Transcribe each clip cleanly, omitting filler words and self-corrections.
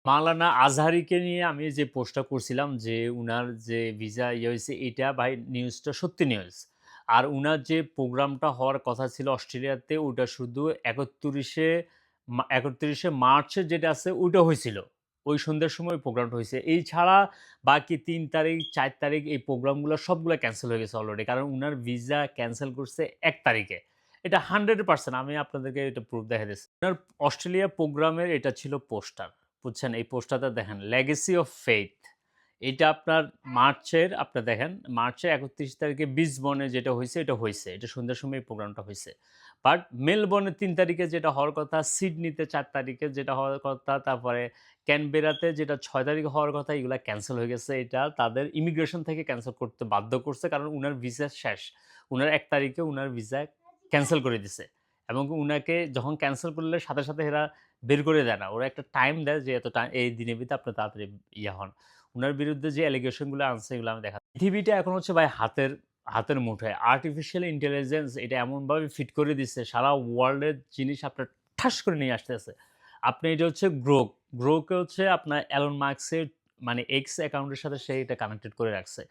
মাওলানা আজহারিকে নিয়ে আমি যে পোস্টটা করছিলাম যে উনার যে ভিসা হইছে এটা ভাই নিউজটা সত্যি নিউজ। আর উনার যে প্রোগ্রামটা হওয়ার কথা ছিল অস্ট্রেলিয়াতে ওটা শুধু ৩১শে মার্চে যেটা আছে ওইটা হইছিল। ওই সন্ধ্যার সময় ওই প্রোগ্রামটা হইছে। এই ছাড়া বাকি ৩ তারিখ, ৪ তারিখ এই প্রোগ্রামগুলো সবগুলা ক্যানসেল হয়ে গেছে অলরেডি। কারণ উনার ভিসা ক্যানসেল করছে ১ তারিখে। এটা 100% আমি আপনাদেরকে এটা প্রুফ দেখাই দিচ্ছি। উনার অস্ট্রেলিয়া প্রোগ্রামের এটা ছিল পোস্টার। বুঝছেন? এই পোস্টারটা দেখেন 'Legacy of Faith' এটা আপনার মার্চের আপনার দেখেন মার্চের ৩১ তারিখে ব্রিসবেনে যেটা হইছে, এটা হইছে। এটা সন্ধ্যার সময় এই প্রোগ্রামটা হইছে। বাট মেলবোর্নে ৩ তারিখে যেটা হওয়ার কথা, সিডনিতে ৪ তারিখে যেটা হওয়ার কথা, তারপরে ক্যানবেরাতে যেটা ৬ তারিখে হওয়ার কথা, এগুলা ক্যানসেল হয়ে গেছে। এটা তাদের ইমিগ্রেশন থেকে ক্যানসেল করতে বাধ্য করছে। কারণ উনার ভিসা শেষ। উনার ১ তারিখে উনার ভিসা ক্যানসেল করে দিছে। এবং উনাকে যখন ক্যানসেল করলে সাথে এরা বের করে দেয় না। ওরা একটা টাইম দেয় যে এত এই দিনের ভিতরে আপনি তাড়াতাড়ি হন। উনার বিরুদ্ধে যে অ্যালিগেশন গুলো আনছে এগুলো আমি পৃথিবীটা এখন হচ্ছে ভাই হাতের মুঠোয়। আর্টিফিশিয়াল ইন্টেলিজেন্স এটা এমনভাবে ফিট করে দিচ্ছে সারা ওয়ার্ল্ড এর জিনিস আপনার ঠাস করে নিয়ে আসতেছে। আপনি এটা হচ্ছে Grok। Grok কে হচ্ছে আপনার এলন মাস্কের মানে এক্স অ্যাকাউন্টের সাথে সে এটা কানেক্টেড করে রাখছে।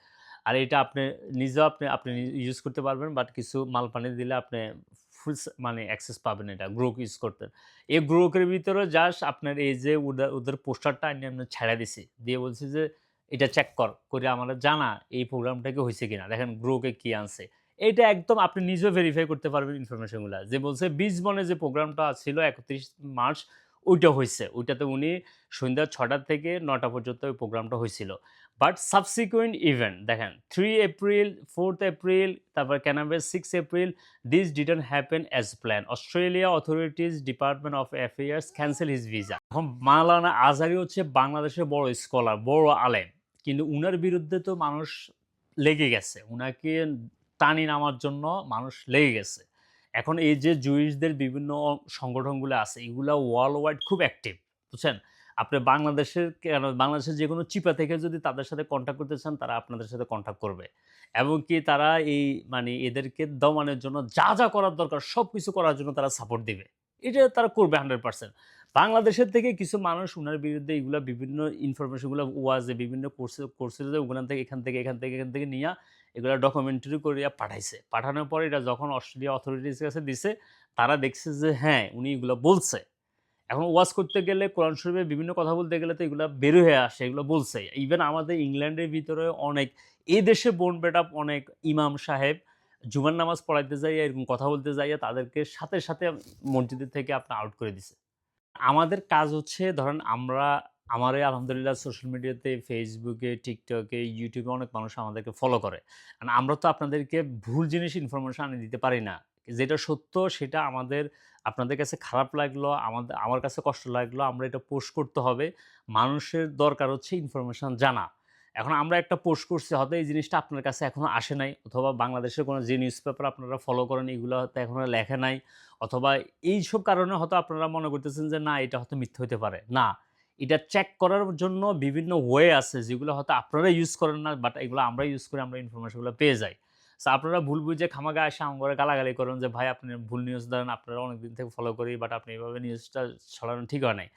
আর এটা আপনি নিজেও আপনি ইউজ করতে পারবেন বাট কিছু মাল পানি দিলে আপনি ফুল মানে অ্যাক্সেস পাবেন এটা Grok ইউজ করতে। এই Grok এর ভিতরে জাস্ট আপনার এই যে ওদের পোস্টারটা আমি ছেড়ে দিছি। দিয়ে বলছি যে, "এটা চেক কর। করে আমারে জানা এই প্রোগ্রামটা কি হইছে কিনা। দেখেন Grok এ কি আনছে।" এইটা একদম আপনি নিজেও ভেরিফাই করতে পারবেন ইনফরমেশন গুলা। যে বলছে বিসবনে যে প্রোগ্রামটা ছিল ৩১ মার্চ ওইটা হইছে। ওইটাতে উনি সন্ধ্যা ৬টা থেকে ৯টা পর্যন্ত ওই প্রোগ্রামটা হইছিল। বাট সাবসিকুয়েন্ট ইভেন্ট দেখেন ৩ এপ্রিল, ৪ এপ্রিল, তারপর ক্যানাবের 6 April this didn't happen as planned. Australia authorities Department of Affairs cancel his visa. এখন মাওলানা আজহারি হচ্ছে বাংলাদেশের বড় স্কলার, বড় আলেম। কিন্তু উনার বিরুদ্ধে তো মানুষ লেগে গেছে। উনাকে টানি নামার জন্য মানুষ লেগে গেছে। এখন এই যে জুরিস্টদের বিভিন্ন সংগঠনগুলো আছে, এগুলা ওয়ার্লড ওয়াইড খুব অ্যাক্টিভ। বুঝছেন? আপনি বাংলাদেশের যেকোনো চিপা থেকে যদি তাদের সাথে কনট্যাক্ট করতে চান, তারা আপনাদের সাথে কনট্যাক্ট করবে। এমনকি তারা এই মানে এদেরকে দমানোর জন্য যা করার দরকার সবকিছু করার জন্য তারা সাপোর্ট দিবে। এটা তারা করবে 100%। বাংলাদেশের থেকে কিছু মানুষ উনার বিরুদ্ধে এগুলা বিভিন্ন ইনফরমেশন গুলা ওয়াজে বিভিন্ন করছিল যে ওগুলান থেকে এখান থেকে নিয়া এগুলা ডকুমেন্টারি করিয়া পাঠাইছে। পাঠানোর পরে এটা যখন অস্ট্রেলিয়া অথরিটিস এর কাছে দিছে, তারা দেখছে যে হ্যাঁ, উনি এগুলা বলছে। এখন ওয়াজ করতে গেলে কোরআন শরীফের বিভিন্ন কথা বলতে গেলে তো এগুলা বের হয়ে আসে, এগুলো বলছে। ইভেন আমাদের ইংল্যান্ডের ভিতরে অনেক এই দেশে বোর্ন বেটা অনেক ইমাম সাহেব জুমার নামাজ পড়াইতে যাইয়া এরকম কথা বলতে যাইয়া তাদেরকে সাথে মসজিদের থেকে আপনার আউট করে দিছে। আমাদের কাজ হচ্ছে ধরেন আমারে আলহামদুলিল্লাহ সোশ্যাল মিডিয়াতে Facebook এ, TikTok এ, YouTube এ অনেক মানুষ আমাদেরকে ফলো করে। আমরা তো আপনাদেরকে ভুল জিনিস ইনফরমেশন আনি দিতে পারি না। যেটা সত্য সেটা আপনাদের কাছে খারাপ লাগলো, আমার কাছে কষ্ট লাগলো, আমরা এটা পোস্ট করতে হবে। মানুষের দরকার হচ্ছে ইনফরমেশন জানা। এখন আমরা একটা পোস্ট করছি হয়তো এই জিনিসটা আপনার কাছে এখনো আসে নাই অথবা বাংলাদেশের কোনো যে নিউজ পেপার আপনারা ফলো করেন এগুলো হয়তো এখনো লেখে নাই। অথবা এইসব কারণে হয়তো আপনারা মনে করতেছেন যে না এটা হয়তো মিথ্যা হইতে পারে। না, এটা চেক করার জন্য বিভিন্ন ওয়ে আছে যেগুলো হয়তো আপনারা ইউজ করেন না বাট এগুলো আমরা ইউজ করে আমরা ইনফরমেশন গুলো পেয়ে যাই। সো আপনারা ভুল বুঝে খামাখা এসে আমারে গালাগালি করেন যে ভাই আপনি ভুল নিউজ দেন, আপনারা অনেকদিন থেকে ফলো করি বাট আপনি এভাবে নিউজটা ছড়ানো ঠিক হয় নাই।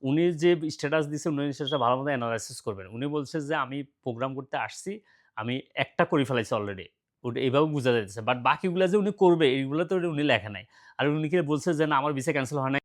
উনি যে স্ট্যাটাস দিছে উনি স্ট্যাটাসটা ভালোমতো এনালাইসিস করবেন। উনি বলছে যে আমি প্রোগ্রাম করতে আসছি, আমি একটা করে ফেলাইছি অলরেডি। ওটা এভাবে বুঝা যাইতেছে। বাট বাকিগুলা যে উনি করবে এইগুলা তো উনি লেখে নাই। আর উনি কি বলছে যে, "না আমার ভিসা ক্যানসেল হয় নাই।"